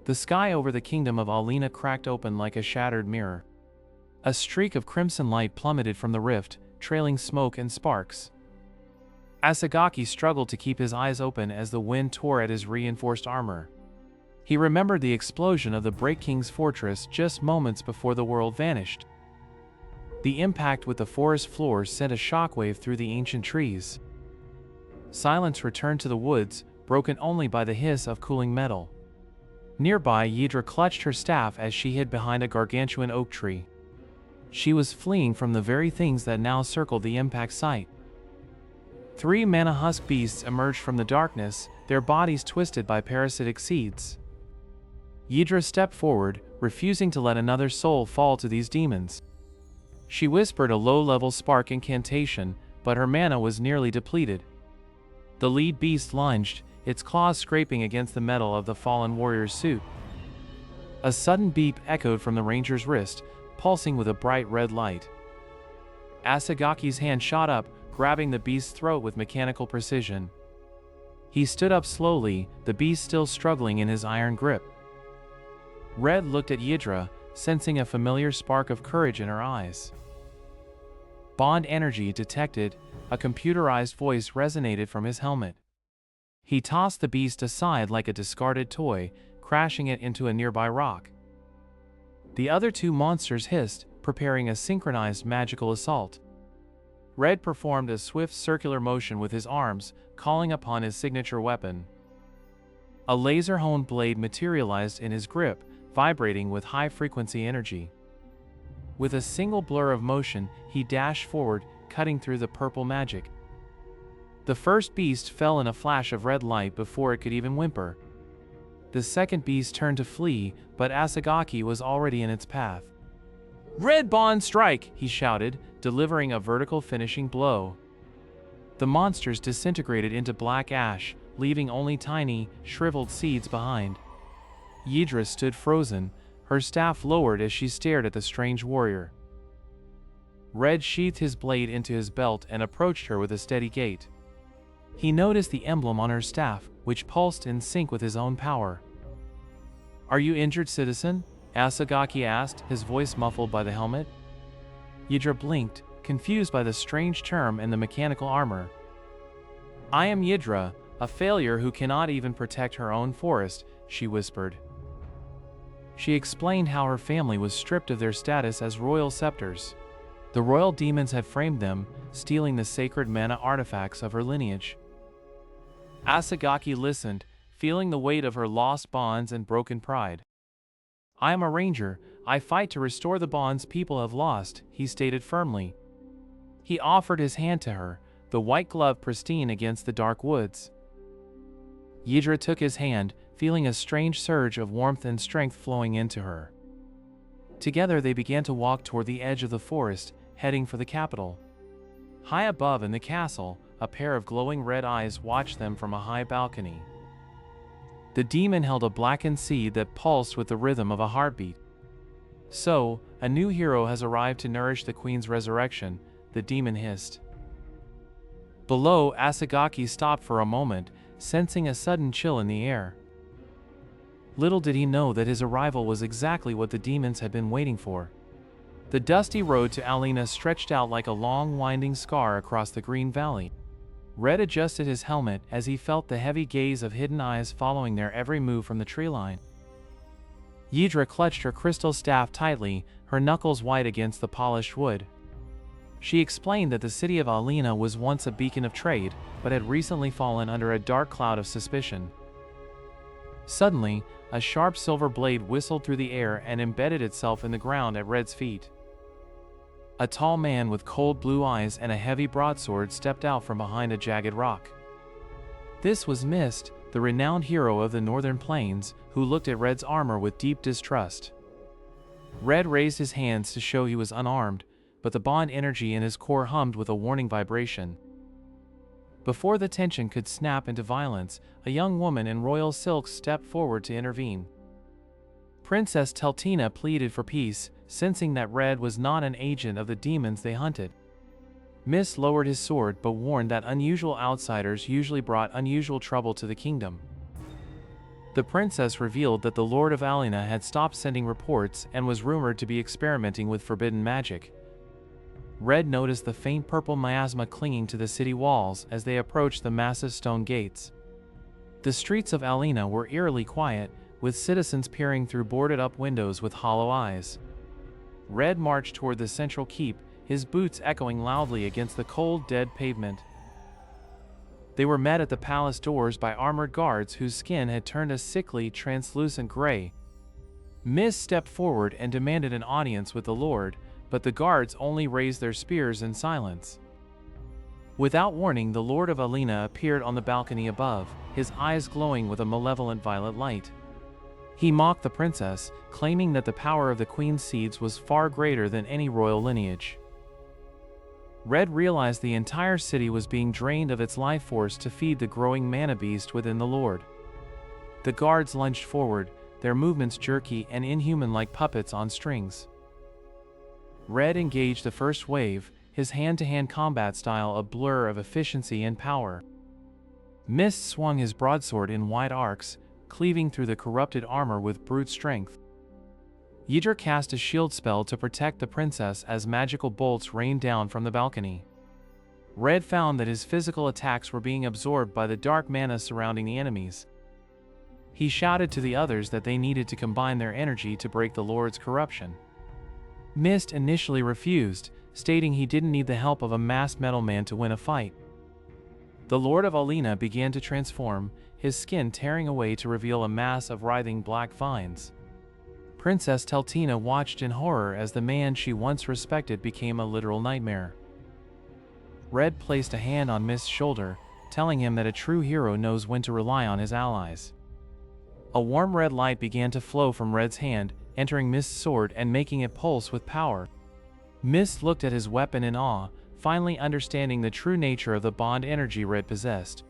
The sky over the kingdom of Alina cracked open like a shattered mirror. A streak of crimson light plummeted from the rift, trailing smoke and sparks. Asagaki struggled to keep his eyes open as the wind tore at his reinforced armor. He remembered the explosion of the Break King's fortress just moments before the world vanished. The impact with the forest floors sent a shockwave through the ancient trees. Silence returned to the woods, broken only by the hiss of cooling metal. Nearby, Yidra clutched her staff as she hid behind a gargantuan oak tree. She was fleeing from the very things that now circled the impact site. 3 mana husk beasts emerged from the darkness, their bodies twisted by parasitic seeds. Yidra stepped forward, refusing to let another soul fall to these demons. She whispered a low-level spark incantation, but her mana was nearly depleted. The lead beast lunged, its claws scraping against the metal of the fallen warrior's suit. A sudden beep echoed from the ranger's wrist, pulsing with a bright red light. Asagaki's hand shot up, grabbing the beast's throat with mechanical precision. He stood up slowly, the beast still struggling in his iron grip. Red looked at Yidra, sensing a familiar spark of courage in her eyes. Bond energy detected, a computerized voice resonated from his helmet. He tossed the beast aside like a discarded toy, crashing it into a nearby rock. The other 2 monsters hissed, preparing a synchronized magical assault. Red performed a swift circular motion with his arms, calling upon his signature weapon. A laser-honed blade materialized in his grip, vibrating with high-frequency energy. With a single blur of motion, he dashed forward, cutting through the purple magic. The first beast fell in a flash of red light before it could even whimper. The second beast turned to flee, but Asagaki was already in its path. "Red Bond strike!" he shouted, delivering a vertical finishing blow. The monsters disintegrated into black ash, leaving only tiny, shriveled seeds behind. Yidra stood frozen, her staff lowered as she stared at the strange warrior. Red sheathed his blade into his belt and approached her with a steady gait. He noticed the emblem on her staff, which pulsed in sync with his own power. "Are you injured, citizen?" Asagaki asked, his voice muffled by the helmet. Yidra blinked, confused by the strange term and the mechanical armor. "I am Yidra, a failure who cannot even protect her own forest," she whispered. She explained how her family was stripped of their status as royal scepters. The royal demons had framed them, stealing the sacred mana artifacts of her lineage. Asagaki listened, feeling the weight of her lost bonds and broken pride. "I am a ranger, I fight to restore the bonds people have lost," he stated firmly. He offered his hand to her, the white glove pristine against the dark woods. Yidra took his hand, feeling a strange surge of warmth and strength flowing into her. Together they began to walk toward the edge of the forest, heading for the capital. High above in the castle, a pair of glowing red eyes watched them from a high balcony. The demon held a blackened seed that pulsed with the rhythm of a heartbeat. "So, a new hero has arrived to nourish the queen's resurrection," the demon hissed. Below, Asagaki stopped for a moment, sensing a sudden chill in the air. Little did he know that his arrival was exactly what the demons had been waiting for. The dusty road to Alina stretched out like a long winding scar across the green valley. Red adjusted his helmet as he felt the heavy gaze of hidden eyes following their every move from the tree line. Yidra clutched her crystal staff tightly, her knuckles white against the polished wood. She explained that the city of Alina was once a beacon of trade, but had recently fallen under a dark cloud of suspicion. Suddenly, a sharp silver blade whistled through the air and embedded itself in the ground at Red's feet. A tall man with cold blue eyes and a heavy broadsword stepped out from behind a jagged rock. This was Mist, the renowned hero of the Northern Plains, who looked at Red's armor with deep distrust. Red raised his hands to show he was unarmed, but the bond energy in his core hummed with a warning vibration. Before the tension could snap into violence, a young woman in royal silks stepped forward to intervene. Princess Teltina pleaded for peace, sensing that Red was not an agent of the demons they hunted. Mist lowered his sword but warned that unusual outsiders usually brought unusual trouble to the kingdom. The princess revealed that the Lord of Alina had stopped sending reports and was rumored to be experimenting with forbidden magic. Red noticed the faint purple miasma clinging to the city walls as they approached the massive stone gates. The streets of Alina were eerily quiet, with citizens peering through boarded-up windows with hollow eyes. Red marched toward the central keep, his boots echoing loudly against the cold, dead pavement. They were met at the palace doors by armored guards whose skin had turned a sickly, translucent gray. Mist stepped forward and demanded an audience with the Lord, but the guards only raised their spears in silence. Without warning, the Lord of Alina appeared on the balcony above, his eyes glowing with a malevolent violet light. He mocked the princess, claiming that the power of the queen's seeds was far greater than any royal lineage. Red realized the entire city was being drained of its life force to feed the growing mana beast within the Lord. The guards lunged forward, their movements jerky and inhuman like puppets on strings. Red engaged the first wave, his hand-to-hand combat style a blur of efficiency and power. Mist swung his broadsword in wide arcs, cleaving through the corrupted armor with brute strength. Yidra cast a shield spell to protect the princess as magical bolts rained down from the balcony. Red found that his physical attacks were being absorbed by the dark mana surrounding the enemies. He shouted to the others that they needed to combine their energy to break the Lord's corruption. Mist initially refused, stating he didn't need the help of a masked metal man to win a fight. The Lord of Alina began to transform, his skin tearing away to reveal a mass of writhing black vines. Princess Teltina watched in horror as the man she once respected became a literal nightmare. Red placed a hand on Mist's shoulder, telling him that a true hero knows when to rely on his allies. A warm red light began to flow from Red's hand, entering Mist's sword and making it pulse with power. Mist looked at his weapon in awe, finally understanding the true nature of the bond energy Red possessed.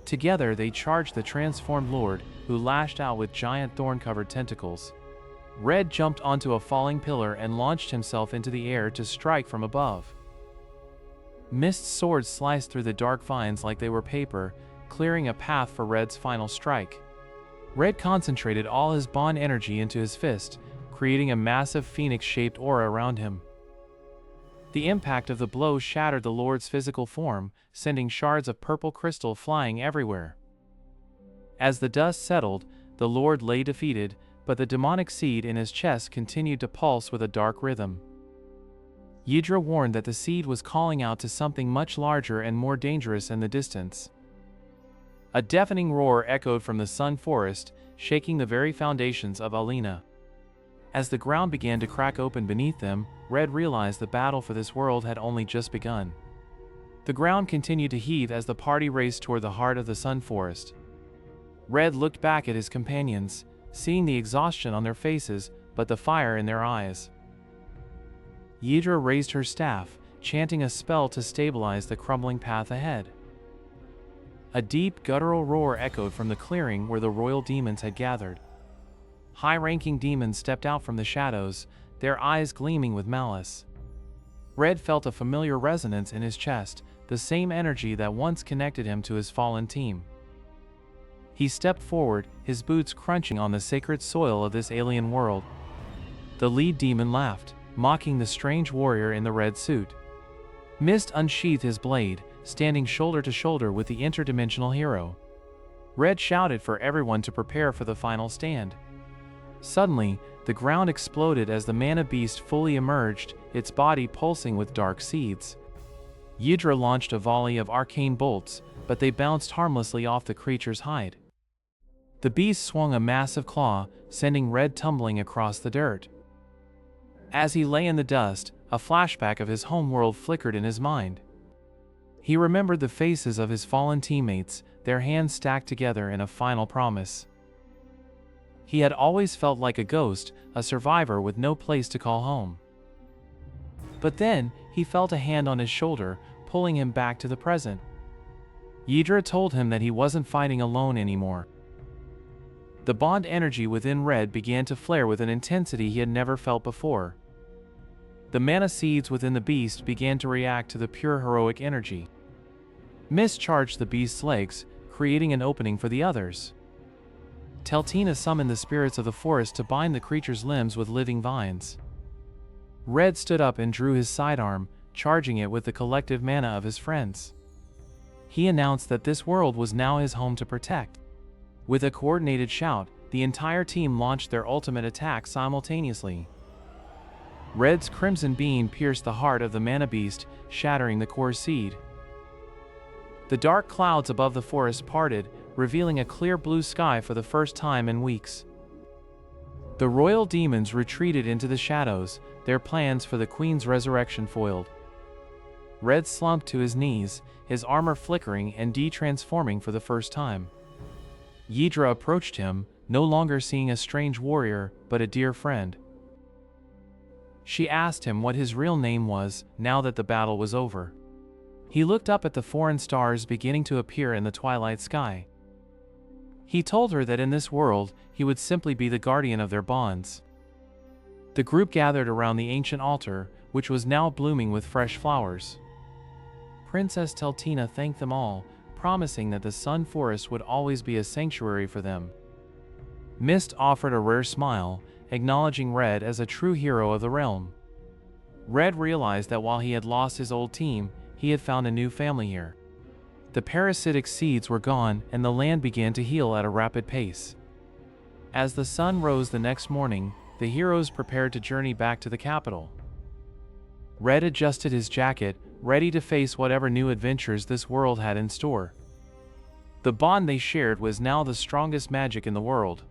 Together they charged the transformed Lord, who lashed out with giant thorn-covered tentacles. Red jumped onto a falling pillar and launched himself into the air to strike from above. Mist's sword sliced through the dark vines like they were paper, clearing a path for Red's final strike. Red concentrated all his bond energy into his fist, creating a massive phoenix-shaped aura around him. The impact of the blow shattered the Lord's physical form, sending shards of purple crystal flying everywhere. As the dust settled, the Lord lay defeated, but the demonic seed in his chest continued to pulse with a dark rhythm. Yidra warned that the seed was calling out to something much larger and more dangerous in the distance. A deafening roar echoed from the Sun Forest, shaking the very foundations of Alina. As the ground began to crack open beneath them, Red realized the battle for this world had only just begun. The ground continued to heave as the party raced toward the heart of the Sun Forest. Red looked back at his companions, seeing the exhaustion on their faces, but the fire in their eyes. Yidra raised her staff, chanting a spell to stabilize the crumbling path ahead. A deep, guttural roar echoed from the clearing where the royal demons had gathered. High-ranking demons stepped out from the shadows, their eyes gleaming with malice. Red felt a familiar resonance in his chest, the same energy that once connected him to his fallen team. He stepped forward, his boots crunching on the sacred soil of this alien world. The lead demon laughed, mocking the strange warrior in the red suit. Mist unsheathed his blade, standing shoulder to shoulder with the interdimensional hero. Red shouted for everyone to prepare for the final stand. Suddenly, the ground exploded as the mana beast fully emerged, its body pulsing with dark seeds. Yidra launched a volley of arcane bolts, but they bounced harmlessly off the creature's hide. The beast swung a massive claw, sending Red tumbling across the dirt. As he lay in the dust, a flashback of his homeworld flickered in his mind. He remembered the faces of his fallen teammates, their hands stacked together in a final promise. He had always felt like a ghost, a survivor with no place to call home. But then, he felt a hand on his shoulder, pulling him back to the present. Yidra told him that he wasn't fighting alone anymore. The bond energy within Red began to flare with an intensity he had never felt before. The mana seeds within the beast began to react to the pure heroic energy. Mist charged the beast's legs, creating an opening for the others. Teltina summoned the spirits of the forest to bind the creature's limbs with living vines. Red stood up and drew his sidearm, charging it with the collective mana of his friends. He announced that this world was now his home to protect. With a coordinated shout, the entire team launched their ultimate attack simultaneously. Red's crimson beam pierced the heart of the mana beast, shattering the core seed. The dark clouds above the forest parted, revealing a clear blue sky for the first time in weeks. The royal demons retreated into the shadows, their plans for the queen's resurrection foiled. Red slumped to his knees, his armor flickering and de-transforming for the first time. Yidra approached him, no longer seeing a strange warrior, but a dear friend. She asked him what his real name was, now that the battle was over. He looked up at the foreign stars beginning to appear in the twilight sky. He told her that in this world, he would simply be the guardian of their bonds. The group gathered around the ancient altar, which was now blooming with fresh flowers. Princess Teltina thanked them all, promising that the Sun Forest would always be a sanctuary for them. Mist offered a rare smile, acknowledging Red as a true hero of the realm. Red realized that while he had lost his old team, he had found a new family here. The parasitic seeds were gone and the land began to heal at a rapid pace. As the sun rose the next morning, the heroes prepared to journey back to the capital. Red adjusted his jacket, ready to face whatever new adventures this world had in store. The bond they shared was now the strongest magic in the world.